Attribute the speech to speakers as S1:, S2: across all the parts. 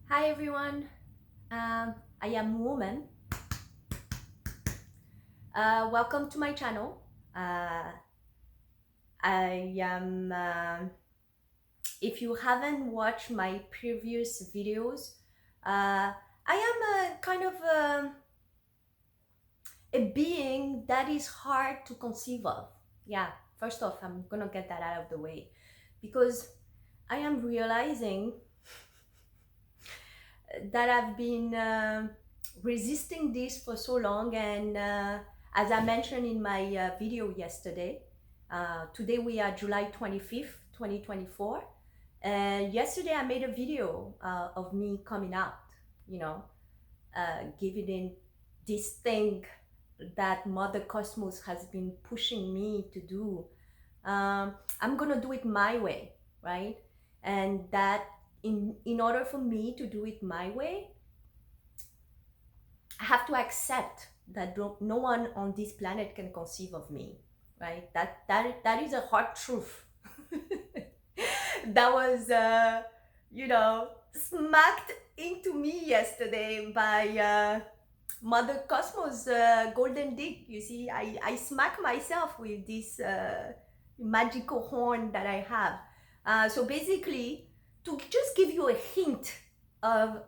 S1: Hi everyone, I am Woman. Welcome to my channel. Uh, I am, if you haven't watched my previous videos, I am a kind of a being that is hard to conceive of. Yeah, first off, I'm gonna get that out of the way because I am realizing that I've been resisting this for so long. And as I mentioned in my video yesterday, today we are July 25th, 2024. And yesterday I made a video of me coming out, you know, giving in this thing that Mother Cosmos has been pushing me to do. I'm gonna do it my way, right? And that in order for me to do it my way, I have to accept that no one on this planet can conceive of me, right? That is a hard truth. That was, smacked into me yesterday by Mother Cosmos golden dick. You see, I smack myself with this magical horn that I have. So basically, to just give you a hint of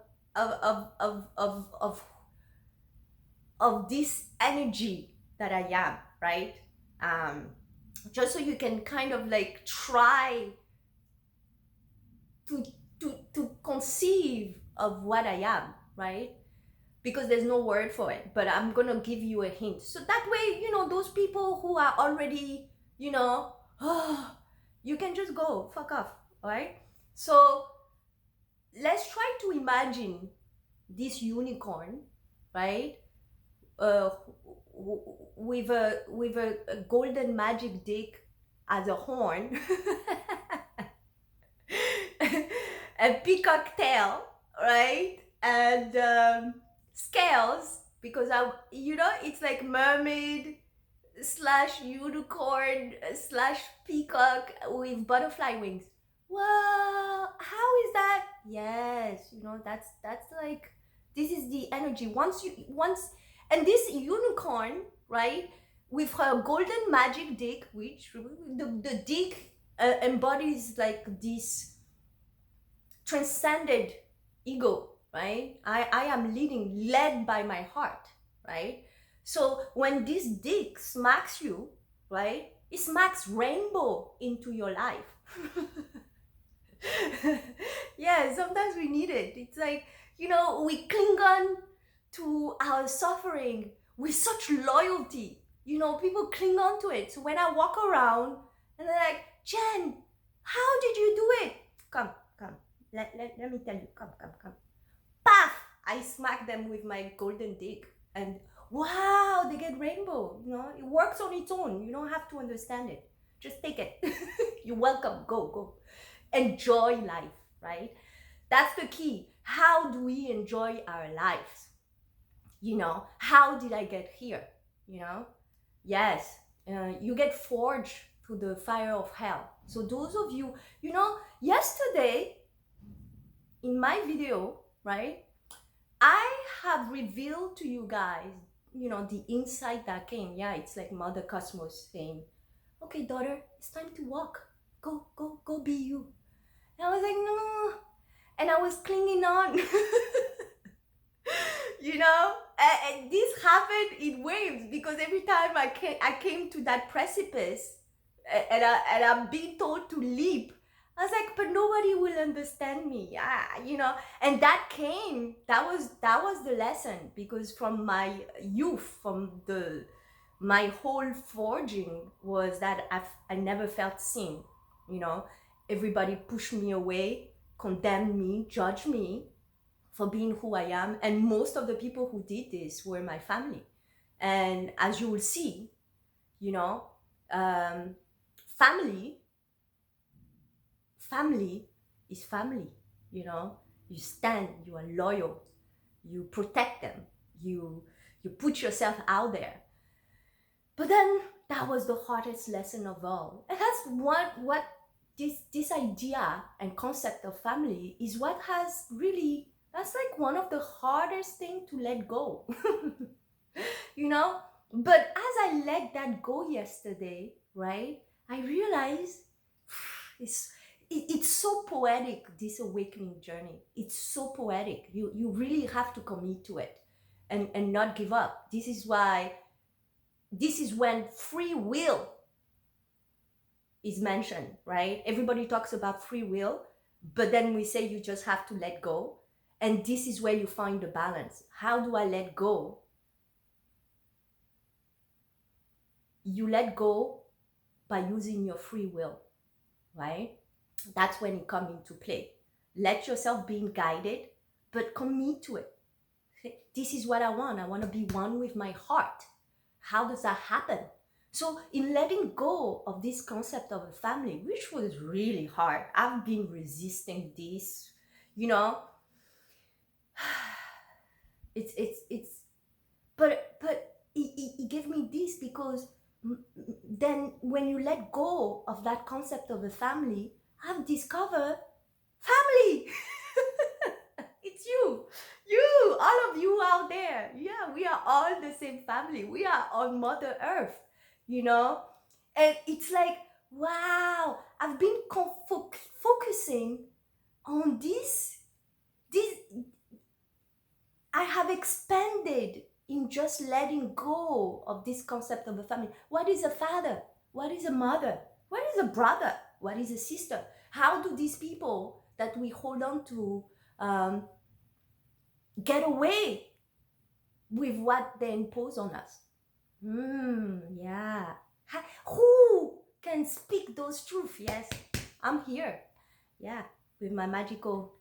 S1: of this energy that I am, right? Um, just so you can kind of like try to to conceive of what I am, right? Because there's no word for it, but I'm gonna give you a hint. So that way, those people who are already, oh, you can just go fuck off, all right? So let's try to imagine this unicorn, right? uh, with a golden magic dick as a horn, a peacock tail, right, and scales because it's like mermaid slash unicorn slash peacock with butterfly wings. Wow, how is that? Yes, that's like, this is the energy. Once and this unicorn, right, with her golden magic dick, which the dick embodies like this transcended ego, right? I am led by my heart, right? So when this dick smacks you, right, it smacks rainbow into your life. Yeah, sometimes we need it. It's like, we cling on to our suffering with such loyalty. People cling on to it. So when I walk around and they're like, Jen, how did you do it? Come, come. Let me tell you. Come, come, come. Paf! I smack them with my golden dick. And wow, they get rainbow. It works on its own. You don't have to understand it. Just take it. You're welcome. Go, go. Enjoy life, right? That's the key. How do we enjoy our lives? How did I get here? Yes, you get forged through the fire of hell. So those of you, yesterday in my video, right, I have revealed to you guys, the insight that came. Yeah, it's like Mother Cosmos saying, okay, daughter, it's time to walk. Go, go, go be you. And I was like, no. And I was clinging on. And this happened in waves because every time I came to that precipice, and I'm being told to leap. I was like, but nobody will understand me. And that was the lesson, because from my youth, my whole forging was that I never felt seen. you know Everybody pushed me away, condemned me, judged me for being who I am. And most of the people who did this were my family. And as you will see, you know, um, family, family is family. You stand, you are loyal, you protect them, you put yourself out there. But then that was the hardest lesson of all. And that's what this idea and concept of family is what has really That's like one of the hardest thing to let go. you know? But as I let that go yesterday, right? I realized it's it's so poetic, this awakening journey. It's so poetic. You really have to commit to it and not give up. This is when free will is mentioned, right? Everybody talks about free will, but then we say you just have to let go. And this is where you find the balance. How do I let go? You let go by using your free will, right? That's when it comes into play. Let yourself being guided, but commit to it. This is what I want. I want to be one with my heart. How does that happen? So, in letting go of this concept of a family, which was really hard, I've been resisting this, you know, it's but it gave me this because then when you let go of that concept of a family, I've discovered family. It's you, all of you out there. Yeah, we are all the same family. We are on Mother Earth, you know? And it's like, wow, I've been focusing on this. I have expanded in just letting go of this concept of a family. What is a father? What is a mother? What is a brother? What is a sister? How do these people that we hold on to um, get away with what they impose on us? Yeah. Who can speak those truths? Yes, I'm here. Yeah, with my magical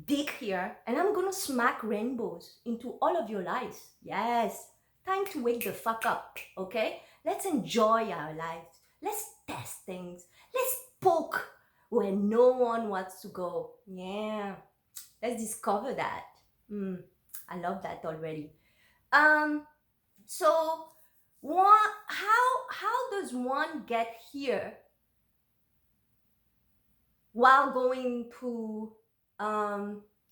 S1: dick here, and I'm gonna smack rainbows into all of your lives. Yes, time to wake the fuck up, okay? Let's enjoy our lives. Let's test things. Let's poke where no one wants to go. Yeah, let's discover that. I love that already. Um, so how does one get here while going through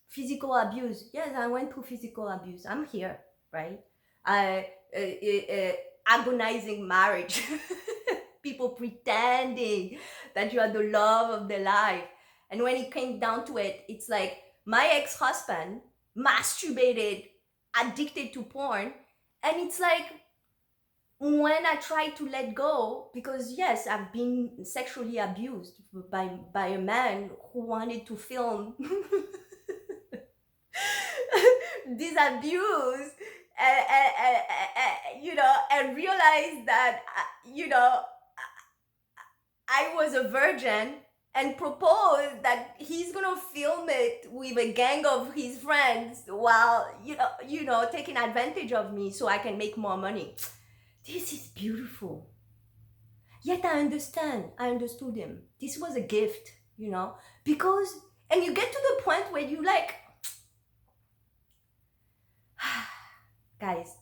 S1: physical abuse? Yes, I went through physical abuse. I'm here, right? I agonizing marriage. People pretending that you are the love of their life, and when it came down to it, it's like my ex-husband masturbated, addicted to porn, and it's like when I try to let go, because yes, I've been sexually abused by a man who wanted to film this abuse, and realize that I was a virgin, and proposed that he's gonna film it with a gang of his friends while taking advantage of me so I can make more money. This is beautiful. Yet I understand. I understood him. This was a gift, because, and you get to the point where you like, guys,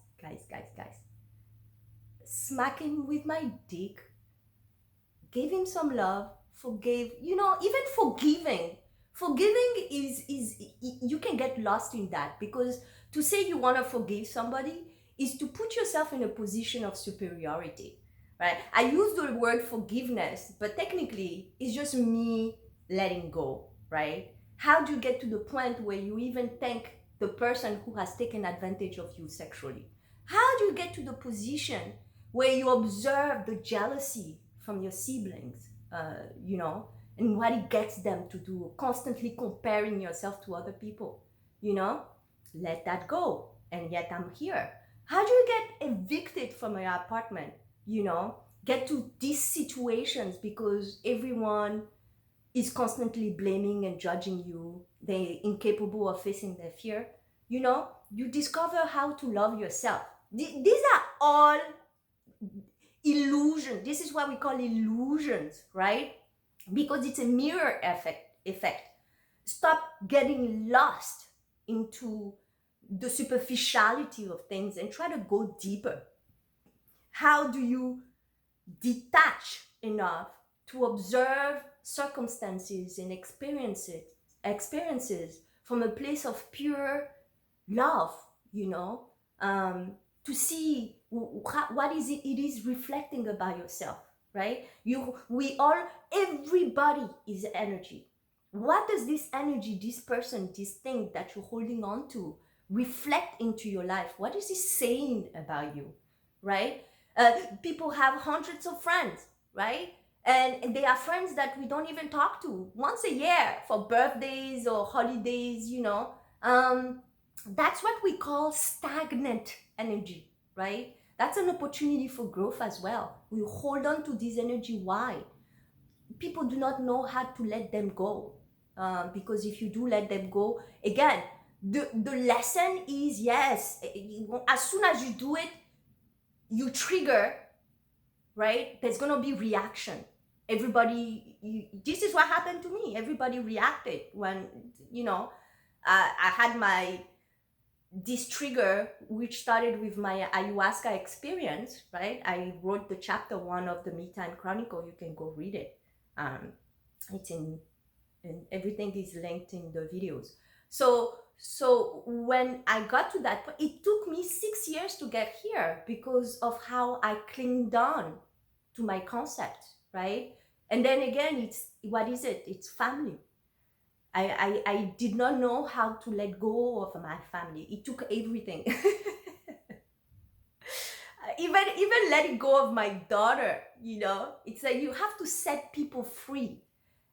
S1: smack him with my dick, gave him some love, forgave, even forgiving. Forgiving is you can get lost in that, because to say you want to forgive somebody is to put yourself in a position of superiority, right? I use the word forgiveness, but technically it's just me letting go, right? How do you get to the point where you even thank the person who has taken advantage of you sexually? How do you get to the position where you observe the jealousy from your siblings, and what it gets them to do, constantly comparing yourself to other people, let that go. And yet I'm here. How do you get evicted from your apartment, get to these situations because everyone is constantly blaming and judging you, they're incapable of facing their fear, you discover how to love yourself. These are all illusion. This is what we call illusions, right? Because it's a mirror effect. Stop getting lost into the superficiality of things and try to go deeper. How do you detach enough to observe circumstances and experiences from a place of pure love, you know, to see what is it is reflecting about yourself, right? Everybody is energy. What does this energy, this person, this thing that you're holding on to reflect into your life? What is it saying about you, right? People have hundreds of friends, right? And they are friends that we don't even talk to once a year for birthdays or holidays, you know. That's what we call stagnant energy, right? That's an opportunity for growth as well. We hold on to this energy. Why? People do not know how to let them go. Because if you do let them go, again, the lesson is yes, as soon as you do it, you trigger, right? There's gonna be reaction. This is what happened to me. Everybody reacted when, you know, I had this trigger, which started with my ayahuasca experience, right? I wrote the chapter 1 of the Me Time Chronicle. You can go read it. It's in everything is linked in the videos. So when I got to that point, it took me 6 years to get here because of how I clinged on to my concept, right? And then again, what is it? It's family. I did not know how to let go of my family. It took everything. even letting go of my daughter, you know, it's like you have to set people free,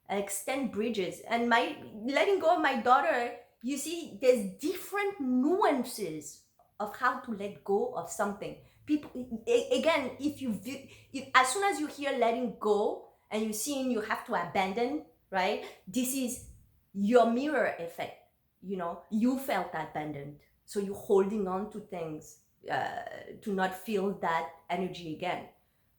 S1: extend bridges. And my letting go of my daughter, you see, there's different nuances of how to let go of something. People, again, if as soon as you hear letting go and you see you have to abandon, right? This is your mirror effect. You know, you felt abandoned, so you're holding on to things to not feel that energy again.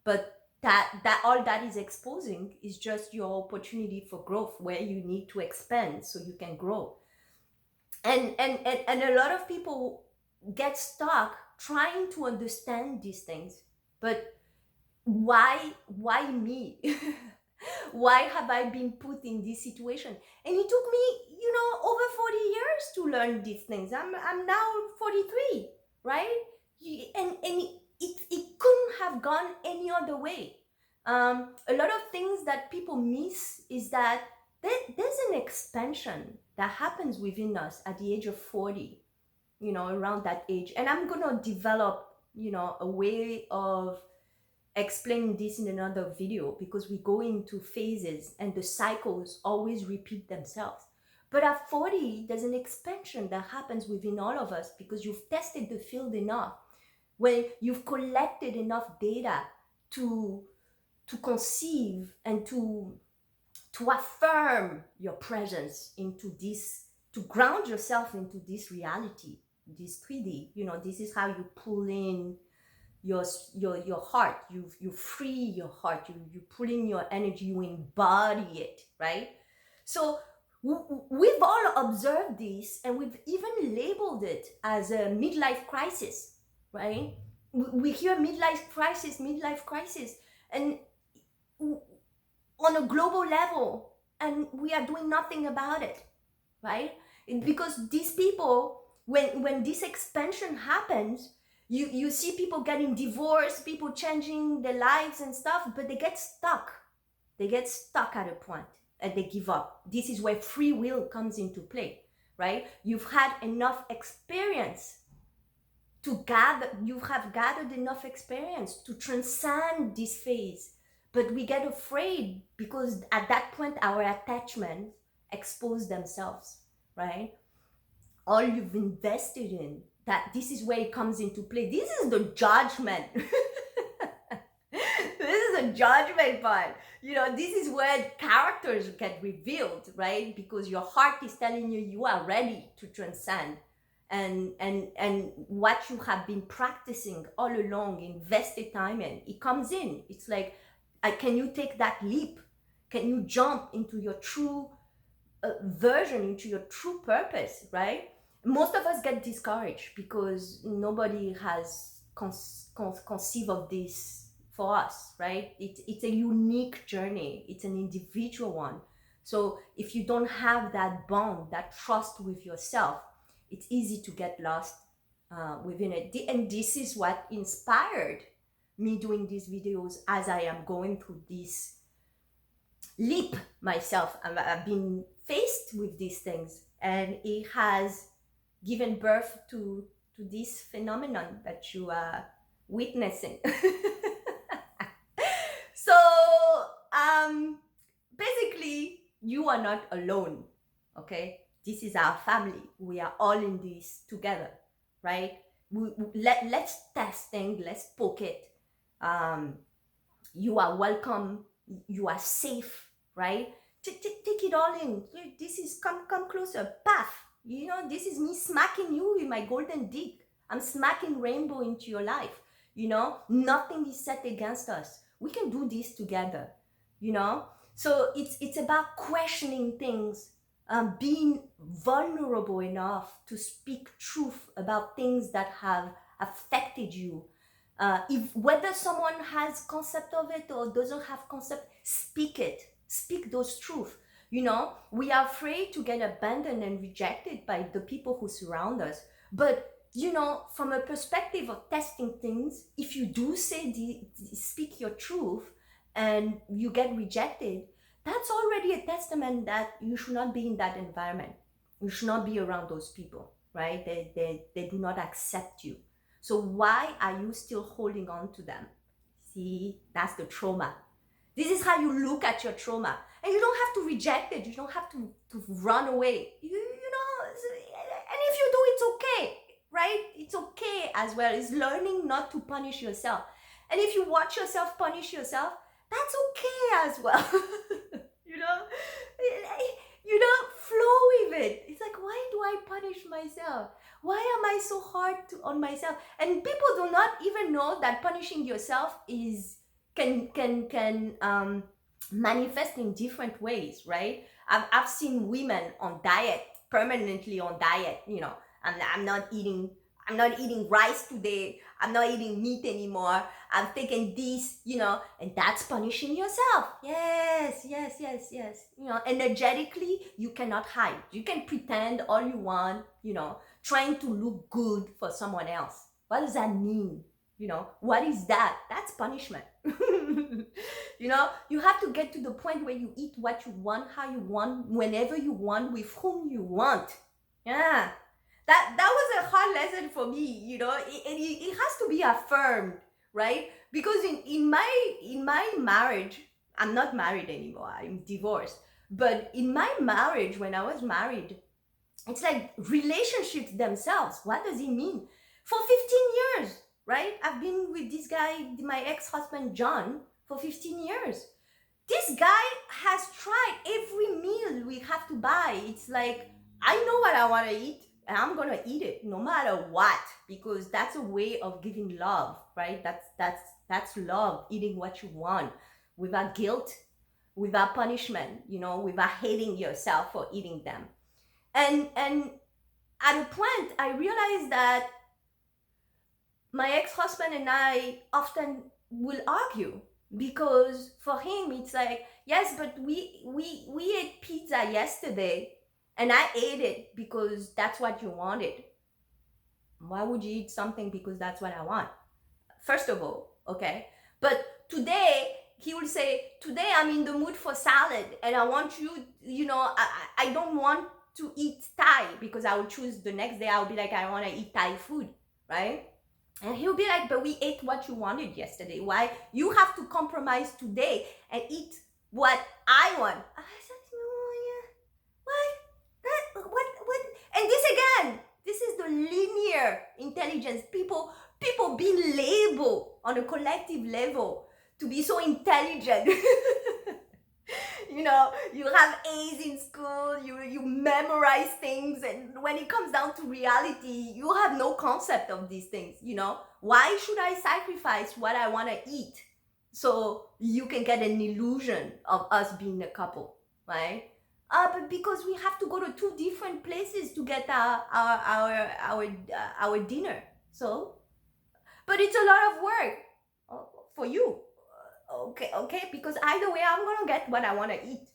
S1: But that all that is exposing is just your opportunity for growth, where you need to expand so you can grow. And a lot of people get stuck trying to understand these things. But why me? Why have I been put in this situation? And it took me, you know, over 40 years to learn these things. I'm now 43, right? And it couldn't have gone any other way. A lot of things that people miss is that there's an expansion that happens within us at the age of 40, you know, around that age. And I'm gonna develop, you know, a way of explaining this in another video, because we go into phases and the cycles always repeat themselves. But at 40, there's an expansion that happens within all of us because you've tested the field enough, when you've collected enough data to conceive and to affirm your presence into this, to ground yourself into this reality, this 3D. You know, this is how you pull in your heart. You free your heart. You pull in your energy. You embody it, right? So we've all observed this, and we've even labeled it as a midlife crisis, right? We hear midlife crisis, and on a global level, and we are doing nothing about it, right? Because these people, when this expansion happens, you see people getting divorced, people changing their lives and stuff, but they get stuck. They get stuck at a point and they give up. This is where free will comes into play, right? You've had enough experience you have gathered enough experience to transcend this phase. But we get afraid because at that point our attachments expose themselves, right? All you've invested in, that this is where it comes into play. This is the judgment. This is a judgment part. You know, this is where characters get revealed, right? Because your heart is telling you you are ready to transcend. And what you have been practicing all along, invested time in, it comes in. It's like, can you take that leap? Can you jump into your true version, into your true purpose, right? Most of us get discouraged because nobody has conceived of this for us, right? It's a unique journey. It's an individual one. So if you don't have that bond, that trust with yourself, it's easy to get lost within it. And this is what inspired me doing these videos as I am going through this leap myself. I've been faced with these things, and it has given birth to this phenomenon that you are witnessing. So basically, you are not alone. Okay, this is our family. We are all in this together, right? Let's test things. Let's poke it. You are welcome. You are safe, right? Take it all in. This is come closer. Path. You know, this is me smacking you with my golden dick. I'm smacking rainbow into your life. You know, nothing is set against us. We can do this together. You know, so it's about questioning things, being vulnerable enough to speak truth about things that have affected you. If whether someone has concept of it or doesn't have concept, speak it. Speak those truth. You know, we are afraid to get abandoned and rejected by the people who surround us. But you know, from a perspective of testing things, if you do speak your truth and you get rejected, that's already a testament that you should not be in that environment. You should not be around those people, right? They do not accept you. So why are you still holding on to them? See, that's the trauma. This is how you look at your trauma. And you don't have to reject it. You don't have to run away. You know, and if you do, it's okay, right? It's okay as well. It's learning not to punish yourself. And if you watch yourself punish yourself, that's okay as well. you know, flow with it. It's like, why do I punish myself? Why am I so hard on myself? And people do not even know that punishing yourself can manifest in different ways, right? I've seen women on diet, permanently on diet. You know, I'm not eating rice today. I'm not eating meat anymore. I'm taking this, you know, and that's punishing yourself. Yes. You know, energetically, you cannot hide. You can pretend all you want, you know, trying to look good for someone else. What does that mean? You know, what is that? That's punishment. You know, you have to get to the point where you eat what you want, how you want, whenever you want, with whom you want. Yeah. That was a hard lesson for me, you know. It has to be affirmed, right? Because in my marriage, I'm not married anymore. I'm divorced. But in my marriage, when I was married, it's like relationships themselves. What does it mean? For 15 years, right? I've been with this guy, my ex-husband John, for 15 years. This guy has tried every meal we have to buy. It's like, I know what I want to eat, and I'm gonna eat it no matter what, because that's a way of giving love, right? That's love, eating what you want without guilt, without punishment, you know, without hating yourself for eating them. And at a point, I realized that my ex-husband and I often will argue, because for him it's like, yes, but we ate pizza yesterday and I ate it because that's what you wanted. Why would you eat something because that's what I want? First of all, okay? But today he will say, today I'm in the mood for salad and I want you, you know, I don't want to eat Thai, because I will choose the next day, I'll be like, I want to eat Thai food, right? And he'll be like, but we ate what you wanted yesterday. Why? You have to compromise today and eat what I want. I said, no, yeah. What? And this again, this is the linear intelligence. People being labeled on a collective level to be so intelligent. You know, you have A's in school, you memorize things, and when it comes down to reality, you have no concept of these things, you know. Why should I sacrifice what I want to eat so you can get an illusion of us being a couple, right? But because we have to go to two different places to get our dinner. So, but it's a lot of work for you. Okay, because either way, I'm gonna get what I want to eat.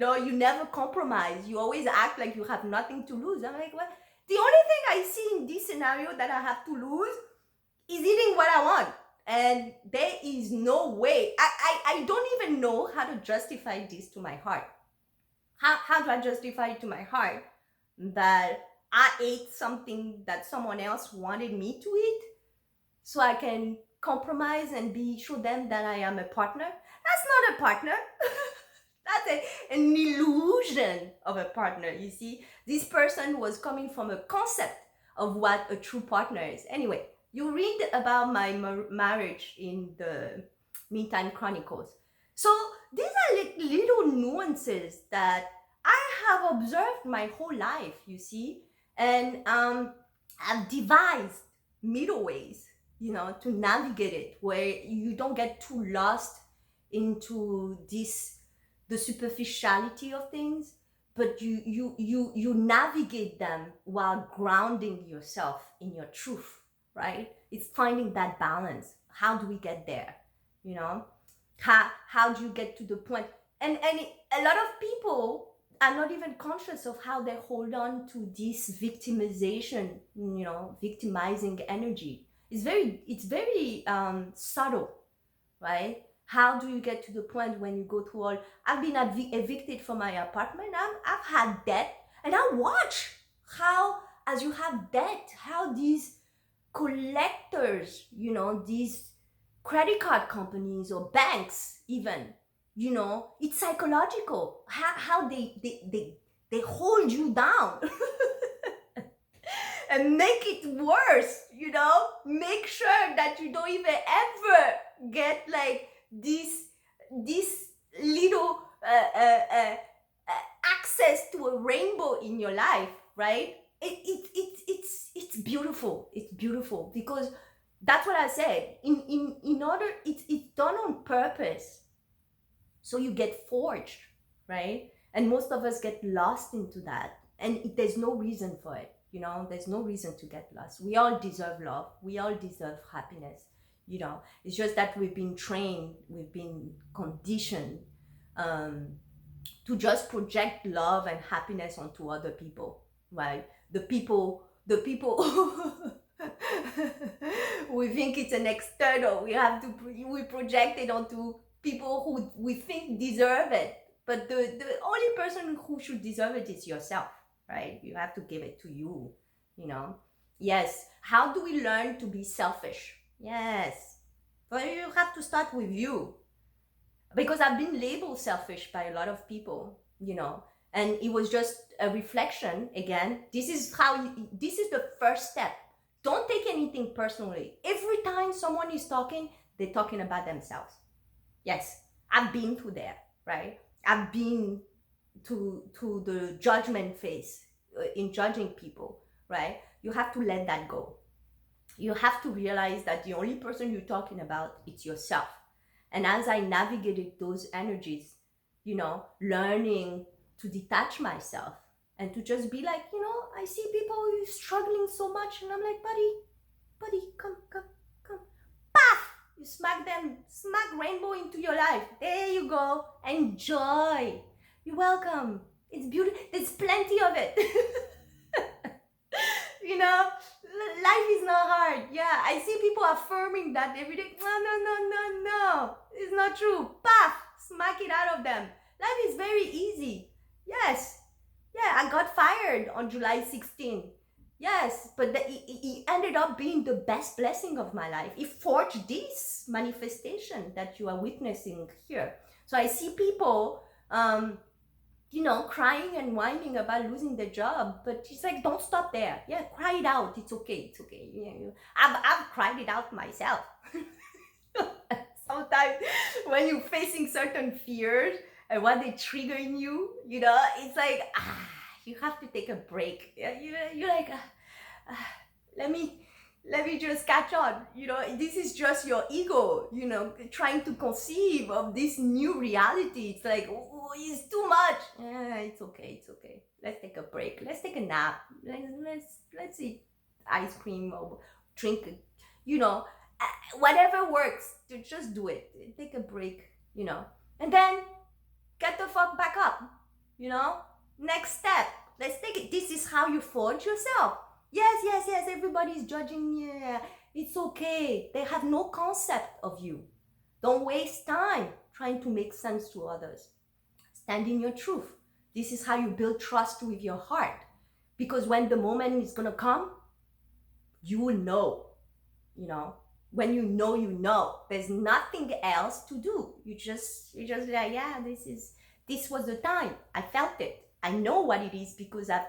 S1: You never compromise. You always act like you have nothing to lose. I'm like, what? The only thing I see in this scenario that I have to lose is eating what I want. And there is no way. I don't even know how to justify this to my heart. How do I justify it to my heart that I ate something that someone else wanted me to eat so I can compromise and show them that I am a partner? That's not a partner. That's an illusion of a partner. You see, this person was coming from a concept of what a true partner is. Anyway, you read about my marriage in the Meantime Chronicles. So these are little nuances that I have observed my whole life, you see, and I've devised middle ways, to navigate it where you don't get too lost into the superficiality of things, but you navigate them while grounding yourself in your truth, right? It's finding that balance. How do we get there? How do you get to the point? And a lot of people are not even conscious of how they hold on to this victimization, victimizing energy. It's very subtle, right? How do you get to the point when you go through all? I've been evicted from my apartment. I've had debt, and I watch how, as you have debt, how these collectors, these credit card companies or banks, even, it's psychological. How they hold you down. And make it worse, make sure that you don't even ever get like this little access to a rainbow in your life, right? It's beautiful. It's beautiful because that's what I said. In order, it's done on purpose, so you get forged, right? And most of us get lost into that, and there's no reason for it. There's no reason to get lost. We all deserve love. We all deserve happiness. It's just that we've been trained, we've been conditioned to just project love and happiness onto other people, right? The people we think it's an external. We project it onto people who we think deserve it. But the only person who should deserve it is yourself, right? You have to give it to you, Yes. How do we learn to be selfish? Yes. Well, you have to start with you. Because I've been labeled selfish by a lot of people, and it was just a reflection. Again, this is the first step. Don't take anything personally. Every time someone is talking, they're talking about themselves. Yes, I've been through there, right? I've been to the judgment phase in judging people, right? You have to let that go. You have to realize that the only person you're talking about is yourself. And as I navigated those energies, learning to detach myself and to just be like, I see people struggling so much, and I'm like, buddy, come. Paf! You smack rainbow into your life. There you go. Enjoy. You're welcome. It's beautiful. There's plenty of it. Life is not hard. Yeah, I see people affirming that every day. No. It's not true. Paf! Smack it out of them. Life is very easy. Yes. Yeah, I got fired on July 16th. Yes, but it ended up being the best blessing of my life. It forged this manifestation that you are witnessing here. So I see people, crying and whining about losing their job, but it's like, don't stop there. Yeah, cry it out. It's okay. Yeah, I've cried it out myself. Sometimes when you're facing certain fears and what they trigger in you, it's like, you have to take a break. You're like, let me just catch on. This is just your ego, trying to conceive of this new reality. It's like, oh, it's too much. It's okay. Let's take a break. Let's take a nap. Let's eat ice cream or drink, whatever works. Just do it. Take a break, and then get the fuck back up. you know? Next step, let's take it. This is how you forge yourself. Yes, yes, yes, everybody's judging you. Yeah, it's okay. They have no concept of you. Don't waste time trying to make sense to others. Stand in your truth. This is how you build trust with your heart. Because when the moment is going to come, you will know, you know. When you know, you know. There's nothing else to do. You just like, yeah, this was the time. I felt it. I know what it is because I've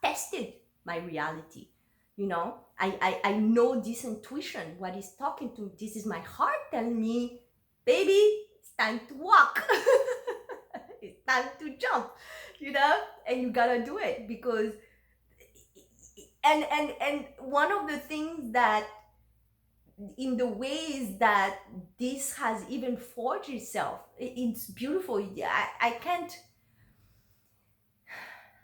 S1: tested my reality. You know, I know this intuition, what is talking to me. This is my heart telling me, baby, it's time to walk. It's time to jump, you know, and you gotta do it because and one of the things that in the ways that this has even forged itself, it's beautiful. I can't.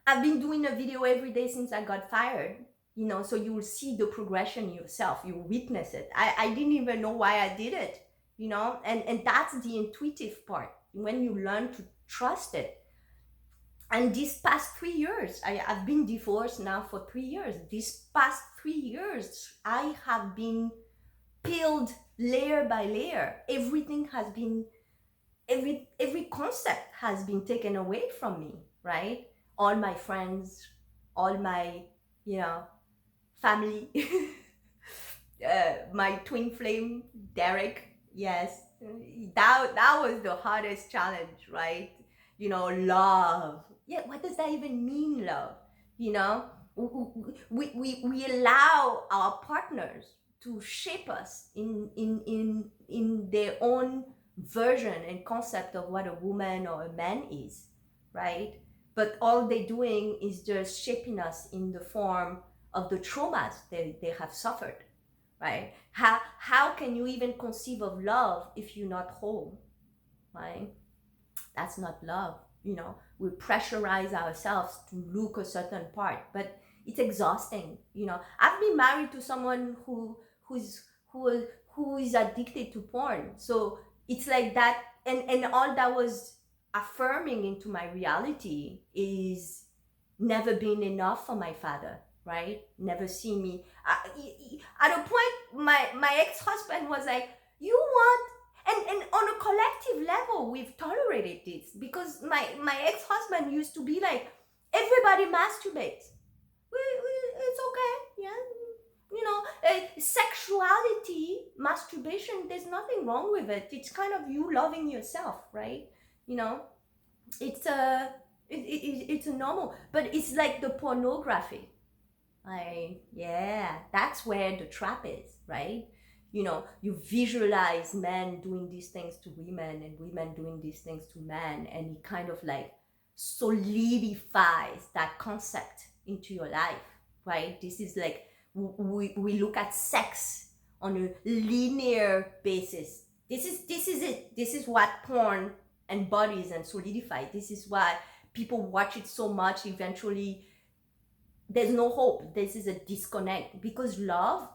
S1: I've been doing a video every day since I got fired, you know, so you will see the progression yourself. You witness it. I didn't even know why I did it, you know, and that's the intuitive part when you learn to trust it. And these past 3 years, I've been divorced now for 3 years. These past 3 years, I have been peeled layer by layer. Everything has been, every concept has been taken away from me, right? All my friends, all my, you know, family, my twin flame, Derek. Yes, that was the hardest challenge, right? You know, love. Yeah, what does that even mean, love? You know, we allow our partners to shape us in their own version and concept of what a woman or a man is, right? But all they're doing is just shaping us in the form of the traumas they have suffered, right? How can you even conceive of love if you're not whole, right? That's not love. You know, we pressurize ourselves to look a certain part, but it's exhausting. You know, I've been married to someone who is addicted to porn, so it's like that, and all that was affirming into my reality is never been enough for my father, right? Never see me. At a point, my ex-husband was like, you want, and on a collective level, we've tolerated this because my ex-husband used to be like, everybody masturbates. It's okay, yeah. You know, sexuality, masturbation, there's nothing wrong with it. It's kind of you loving yourself, right? You know, it's it's a normal, but it's like the pornography. Like, yeah, that's where the trap is, right? You know, you visualize men doing these things to women and women doing these things to men, and it kind of like solidifies that concept into your life, right? This is like, we look at sex on a linear basis. This is it. This is what porn embodies and solidifies. This is why people watch it so much. Eventually, there's no hope. This is a disconnect because making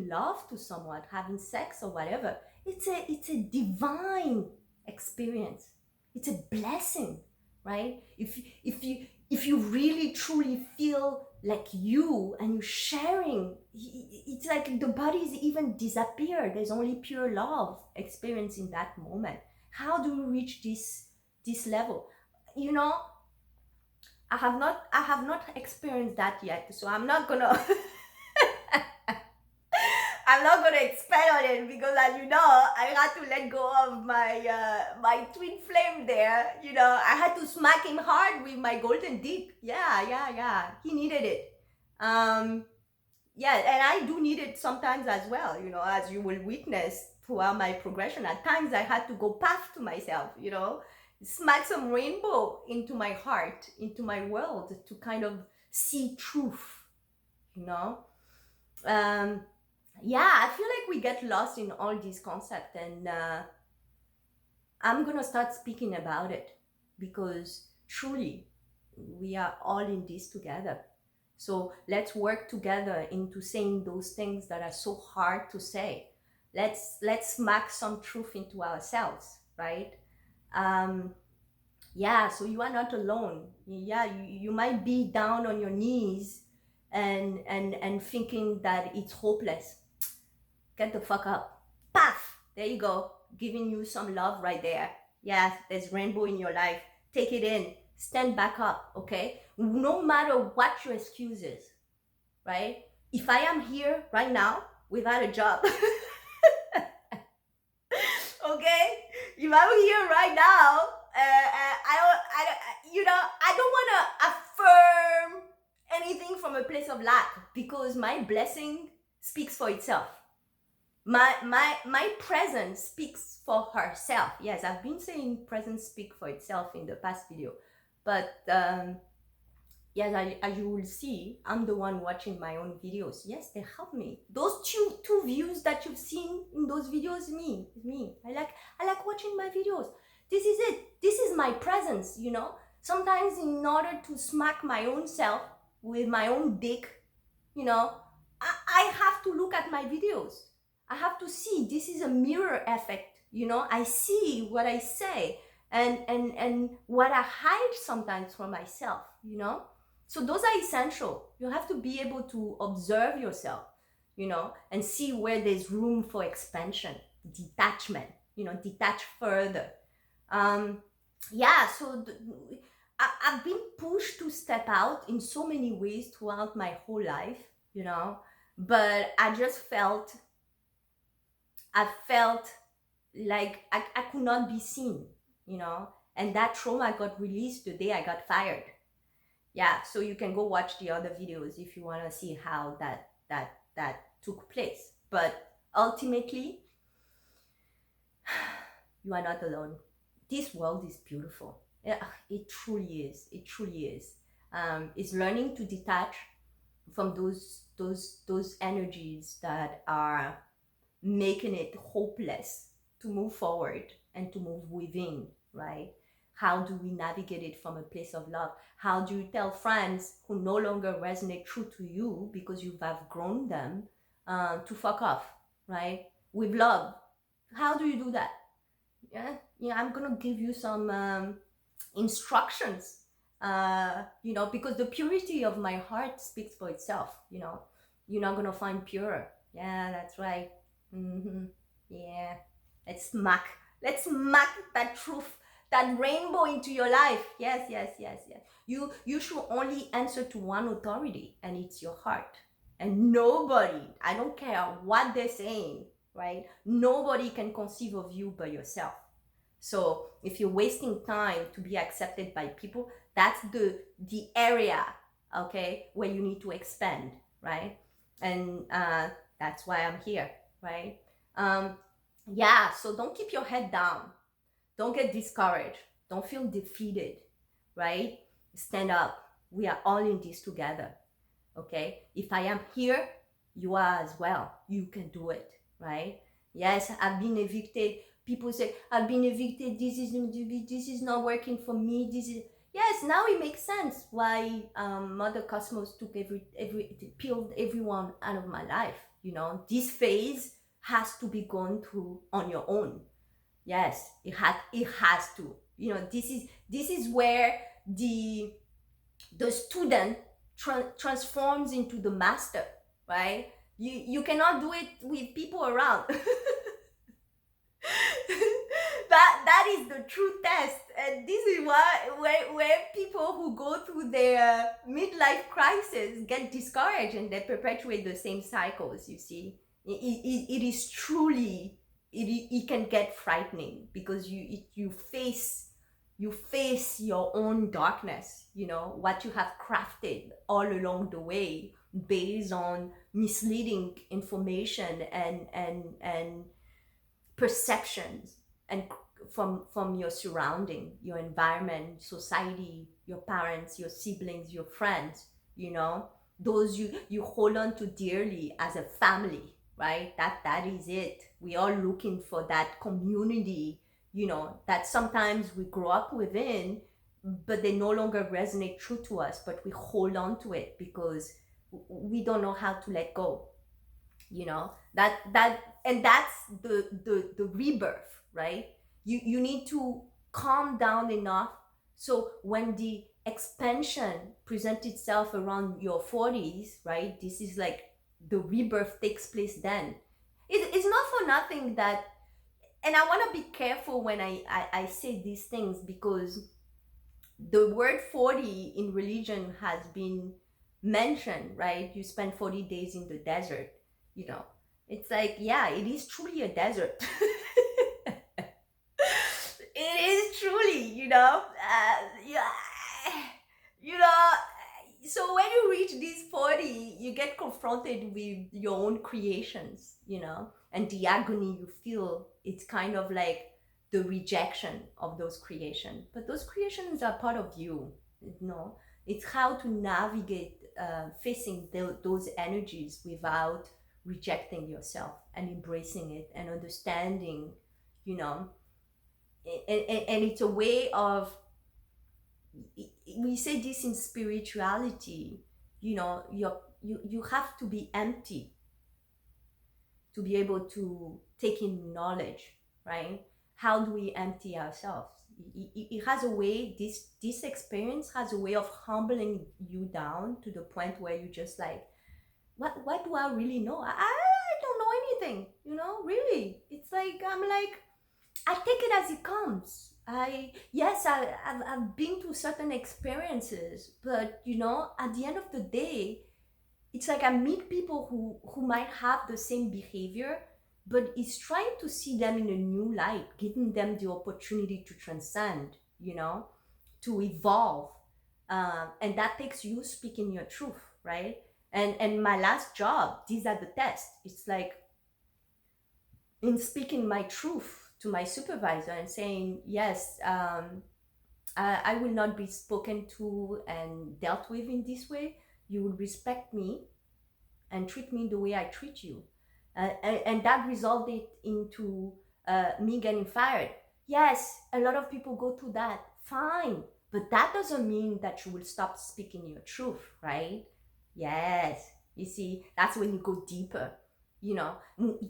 S1: love to someone, having sex or whatever, it's a divine experience. It's a blessing, right? If you really truly feel like you and you're sharing, it's like the bodies even disappear. There's only pure love experience in that moment. How do we reach this level? You know, I have not experienced that yet, so I'm not gonna I'm not gonna expand on it because, as you know, I had to let go of my twin flame there. You know, I had to smack him hard with my golden dick. Yeah. He needed it. Um, yeah, and I do need it sometimes as well. You know, as you will witness throughout my progression, at times I had to go path to myself. You know, smack some rainbow into my heart, into my world, to kind of see truth. You know. Um, yeah, I feel like we get lost in all these concepts, and I'm gonna start speaking about it because truly we are all in this together. So let's work together into saying those things that are so hard to say. Let's smack some truth into ourselves, right? um Yeah, so you are not alone. Yeah, you might be down on your knees and thinking that it's hopeless. Get the fuck up. Paf! There you go. Giving you some love right there. Yes, there's rainbow in your life. Take it in. Stand back up, okay? No matter what your excuse is, right? If I am here right now without a job, okay? If I'm here right now, I don't want to affirm anything from a place of lack because my blessing speaks for itself. My presence speaks for herself. Yes, I've been saying presence speak for itself in the past video, but yes, as you will see, I'm the one watching my own videos. Yes, they help me. Those two views that you've seen in those videos, me. I like watching my videos. This is it. This is my presence. Sometimes in order to smack my own self with my own dick, I have to look at my videos. I have to see. This is a mirror effect. I see what I say and what I hide sometimes from myself. So those are essential. You have to be able to observe yourself, and see where there's room for expansion, detachment, detach further. Yeah, so I've been pushed to step out in so many ways throughout my whole life, but I felt like I could not be seen, and that trauma got released the day I got fired. Yeah, so you can go watch the other videos if you want to see how that took place. But ultimately, you are not alone. This world is beautiful. Yeah, it truly is. It truly is. It's learning to detach from those energies that are making it hopeless to move forward and to move within, right? How do we navigate it from a place of love? How do you tell friends who no longer resonate true to you because you have grown them to fuck off, right? With love. How do you do that? Yeah, I'm gonna give you some instructions. Because the purity of my heart speaks for itself. You're not gonna find purer. Yeah, that's right. Yeah, let's smack that truth, that rainbow into your life. Yes, yes, yes, yes. You should only answer to one authority, and it's your heart. And nobody, I don't care what they're saying, right? Nobody can conceive of you but yourself. So if you're wasting time to be accepted by people, that's the area, okay, where you need to expand, right? And that's why I'm here, right? Yeah, so don't keep your head down. Don't get discouraged. Don't feel defeated, right? Stand up. We are all in this together, okay? If I am here, you are as well. You can do it, right? Yes, I've been evicted. People say, I've been evicted. This is not working for me. Yes, now it makes sense why Mother Cosmos took peeled everyone out of my life. This phase has to be gone through on your own. Yes, it has to. This is where the student transforms into the master, right? You cannot do it with people around. That is the true test, and this is where people who go through their midlife crisis get discouraged and they perpetuate the same cycles. You see, it is truly, it can get frightening because you face your own darkness, what you have crafted all along the way based on misleading information and perceptions and from your surrounding, your environment, society, your parents, your siblings, your friends, those you hold on to dearly as a family, right? That is it. We are looking for that community, that sometimes we grow up within, but they no longer resonate true to us, but we hold on to it because we don't know how to let go. And that's the rebirth, right? You need to calm down enough So when the expansion presents itself around your 40s, right? This is like the rebirth takes place then. It's not for nothing that, and I want to be careful when I say these things, because the word 40 in religion has been mentioned, right? You spend 40 days in the desert, you know. It's like, yeah, it is truly a desert. It is truly, yeah, you know. So when you reach this 40, you get confronted with your own creations, and the agony you feel. It's kind of like the rejection of those creations. But those creations are part of you, It's how to navigate facing those energies without rejecting yourself, and embracing it and understanding, you know. And it's a way of, we say this in spirituality, you have to be empty to be able to take in knowledge, right? How do we empty ourselves? It has a way, this experience has a way of humbling you down to the point where you just like, what do I really know? I don't know anything, really. It's like, I'm like, I take it as it comes. I've been through certain experiences, but at the end of the day, it's like I meet people who might have the same behavior, but it's trying to see them in a new light, giving them the opportunity to transcend, to evolve, and that takes you speaking your truth, right? And my last job, these are the tests. It's like, in speaking my truth to my supervisor and saying, yes, I will not be spoken to and dealt with in this way. You will respect me and treat me the way I treat you. And that resulted into me getting fired. Yes, a lot of people go through that. Fine. But that doesn't mean that you will stop speaking your truth, right? Yes. You see, that's when you go deeper.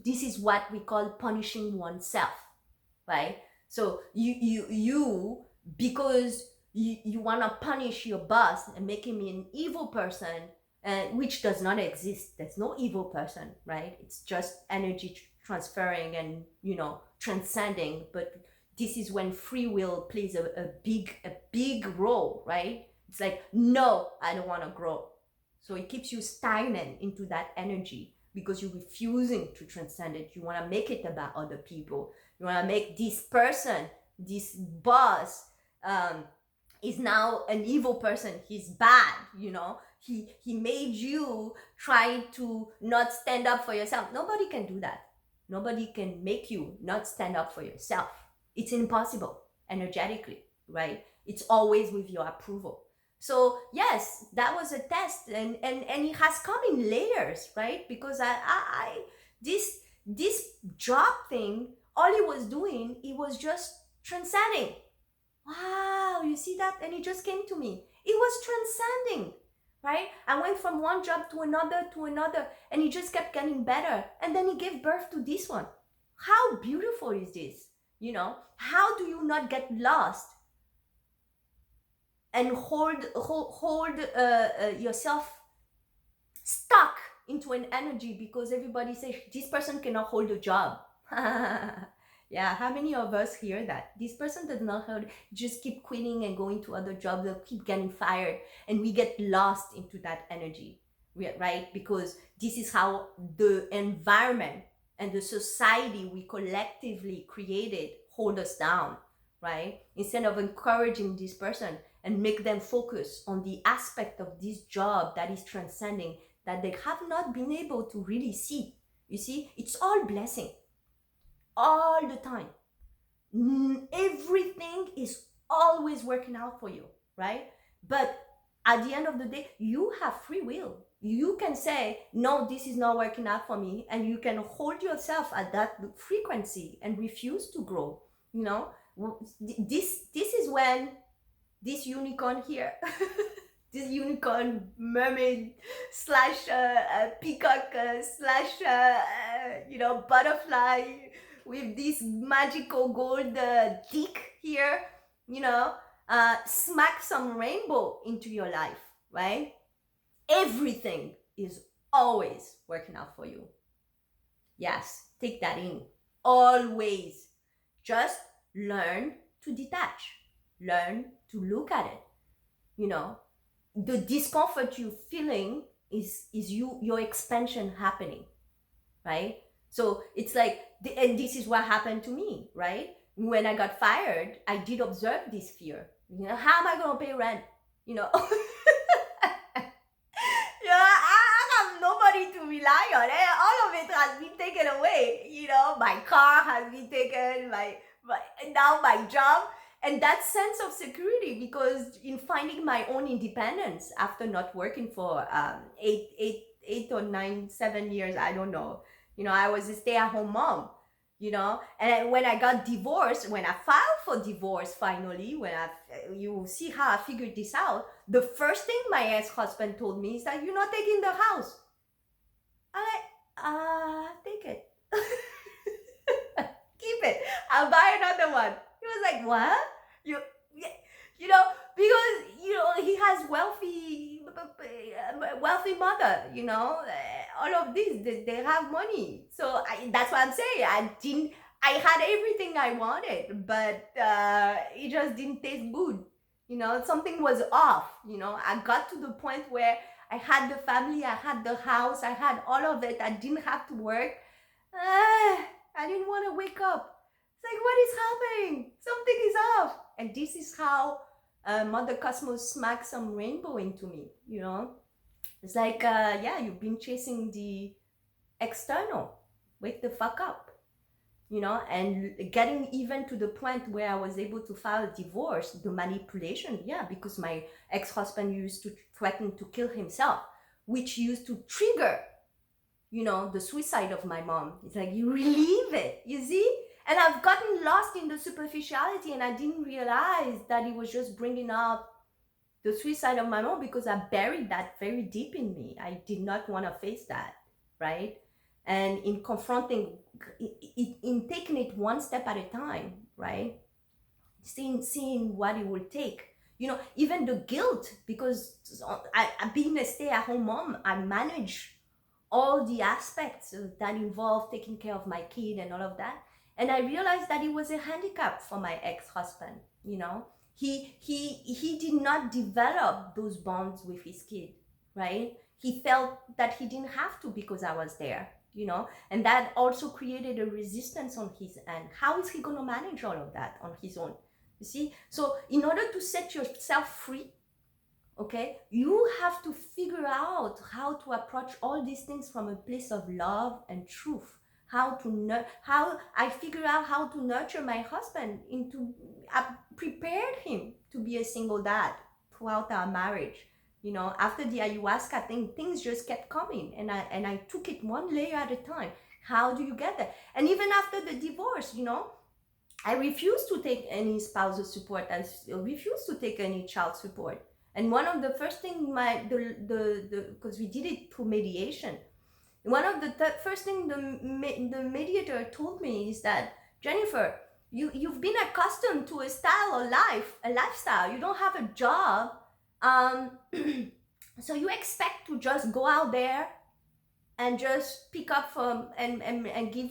S1: This is what we call punishing oneself, right? So you because you want to punish your boss and make him an evil person, which does not exist. There's no evil person, right? It's just energy transferring and transcending. But this is when free will plays a big role, right? It's like, no, I don't want to grow. So it keeps you stagnant into that energy because you're refusing to transcend it. You want to make it about other people. You want to make this person, this boss, is now an evil person. He's bad, He made you try to not stand up for yourself. Nobody can do that. Nobody can make you not stand up for yourself. It's impossible energetically, right? It's always with your approval. So yes, that was a test, and it has come in layers, right? Because this job thing, all it was doing, it was just transcending. Wow, you see that? And it just came to me. It was transcending, right? I went from one job to another, and it just kept getting better. And then it gave birth to this one. How beautiful is this? How do you not get lost and hold yourself stuck into an energy because everybody says this person cannot hold a job? Yeah, how many of us hear that? This person does not hold, just keep quitting and going to other jobs, they'll keep getting fired, and we get lost into that energy, right? Because this is how the environment and the society we collectively created hold us down, right? Instead of encouraging this person and make them focus on the aspect of this job that is transcending, that they have not been able to really see. You see, it's all blessing. All the time. Everything is always working out for you, right? But at the end of the day, you have free will. You can say, no, this is not working out for me, and you can hold yourself at that frequency and refuse to grow. This is when this unicorn here this unicorn mermaid slash peacock slash butterfly with this magical gold dick here, smack some rainbow into your life, right? Everything is always working out for you. Yes, take that in. Always. Just learn to detach, learn to look at it. You know, the discomfort you're feeling is your expansion happening, right? So it's like, and this is what happened to me, right? When I got fired, I did observe this fear. You know, how am I going to pay rent? You know, yeah, I have nobody to rely on. All of it has been taken away. You know, my car has been taken, my now my job, and that sense of security, because in finding my own independence after not working for 8 or 9, 7 years, I don't know. You know, I was a stay-at-home mom. You know, and when I got divorced, when I filed for divorce, finally, you see how I figured this out. The first thing my ex-husband told me is that, you're not taking the house. I'm like, take it. Keep it. I'll buy another one. He was like, what? You know, because, you know, he has wealthy mother, you know, all of this, they have money. So that's what I'm saying. I had everything I wanted, but it just didn't taste good. You know, something was off. You know, I got to the point where I had the family, I had the house, I had all of it. I didn't have to work. I didn't want to wake up. It's like, what is happening? Something is off. And this is how Mother Cosmos smacked some rainbow into me, you know? It's like, yeah, you've been chasing the external. Wake the fuck up. You know, and getting even to the point where I was able to file a divorce, the manipulation, yeah, because my ex-husband used to threaten to kill himself, which used to trigger, you know, the suicide of my mom. It's like, you relieve it, you see? And I've gotten lost in the superficiality, and I didn't realize that it was just bringing up the suicide of my mom, because I buried that very deep in me. I did not want to face that, right? And in confronting, in taking it one step at a time, right? Seeing what it will take. You know, even the guilt, because being a stay-at-home mom, I manage all the aspects that involve taking care of my kid and all of that. And I realized that it was a handicap for my ex-husband. You know, he did not develop those bonds with his kid, right? He felt that he didn't have to because I was there, you know, and that also created a resistance on his end. How is he going to manage all of that on his own? You see? So in order to set yourself free, okay, you have to figure out how to approach all these things from a place of love and truth. How I figure out how to nurture my husband I prepared him to be a single dad throughout our marriage. You know, after the ayahuasca thing, things just kept coming, and I took it one layer at a time. How do you get there? And even after the divorce, you know, I refused to take any spousal support. I refused to take any child support. And one of the first things because we did it through mediation, one of the first thing the mediator told me is that, Jennifer, you've been accustomed to a lifestyle. You don't have a job, so you expect to just go out there and just pick up from and give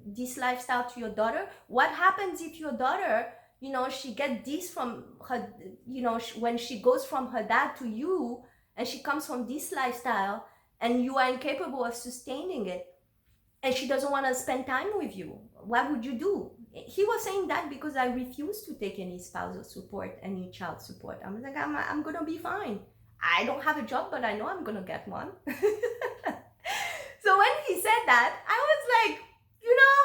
S1: this lifestyle to your daughter. What happens if your daughter, you know, she get this from her, you know, when she goes from her dad to you, and she comes from this lifestyle, and you are incapable of sustaining it, and she doesn't want to spend time with you? What would you do? He was saying that because I refused to take any spousal support, any child support. I was like, I'm gonna be fine. I don't have a job, but I know I'm gonna get one. So when he said that, I was like, you know,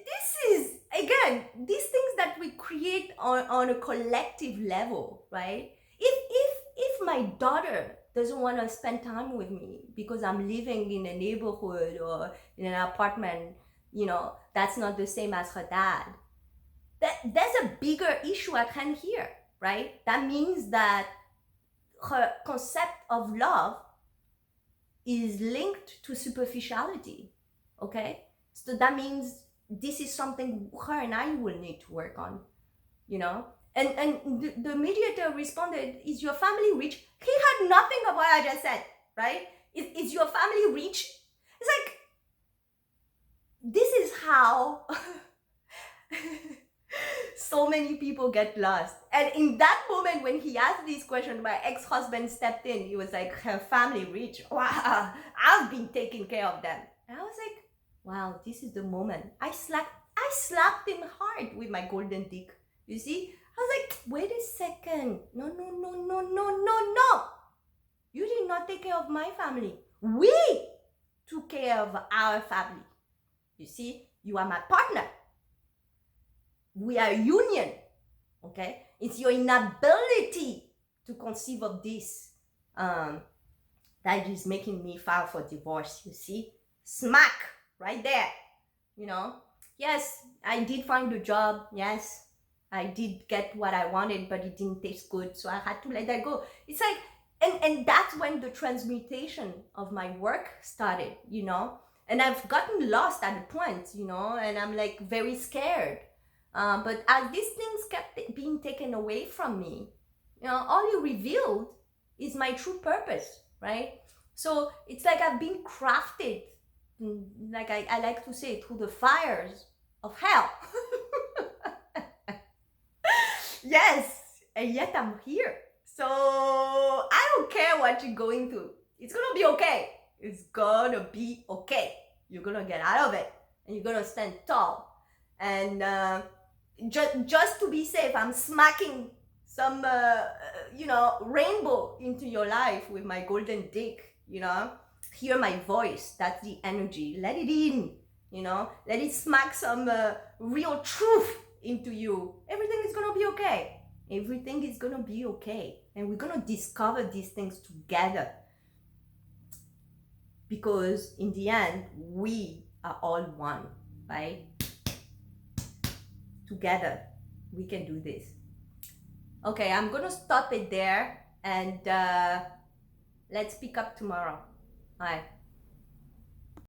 S1: this is, again, these things that we create on a collective level, right? If my daughter doesn't want to spend time with me because I'm living in a neighborhood or in an apartment, you know, that's not the same as her dad, there's a bigger issue at hand here, right? That means that her concept of love is linked to superficiality, okay? So that means this is something her and I will need to work on, you know. And the mediator responded, is your family rich? He had nothing of what I just said, right? Is your family rich? It's like, this is how so many people get lost. And in that moment when he asked this question, my ex-husband stepped in. He was like, her family rich? Wow, I've been taking care of them. And I was like, wow, this is the moment. I slapped him hard with my golden dick. You see? I was like, wait a second. No. You did not take care of my family. We took care of our family. You see? You are my partner. We are a union. Okay? It's your inability to conceive of this that is making me file for divorce. You see? Smack right there. You know? Yes, I did find a job. Yes, I did get what I wanted, but it didn't taste good, so I had to let that go. It's like, and that's when the transmutation of my work started, you know. And I've gotten lost at a point, you know, and I'm like very scared. But as these things kept being taken away from me, you know, all you revealed is my true purpose, right? So it's like I've been crafted, like I like to say, through the fires of hell. Yes, and yet I'm here. So I don't care what you're going through. It's gonna be okay. It's gonna be okay. You're gonna get out of it, and you're gonna stand tall. And just to be safe, I'm smacking some rainbow into your life with my golden dick. You know, hear my voice. That's the energy. Let it in. You know, let it smack some real truth into you. Everything is gonna be okay. Everything is gonna be okay, and we're gonna discover these things together. Because in the end, we are all one, right? Together, we can do this. Okay, I'm gonna stop it there, and let's pick up tomorrow. Bye.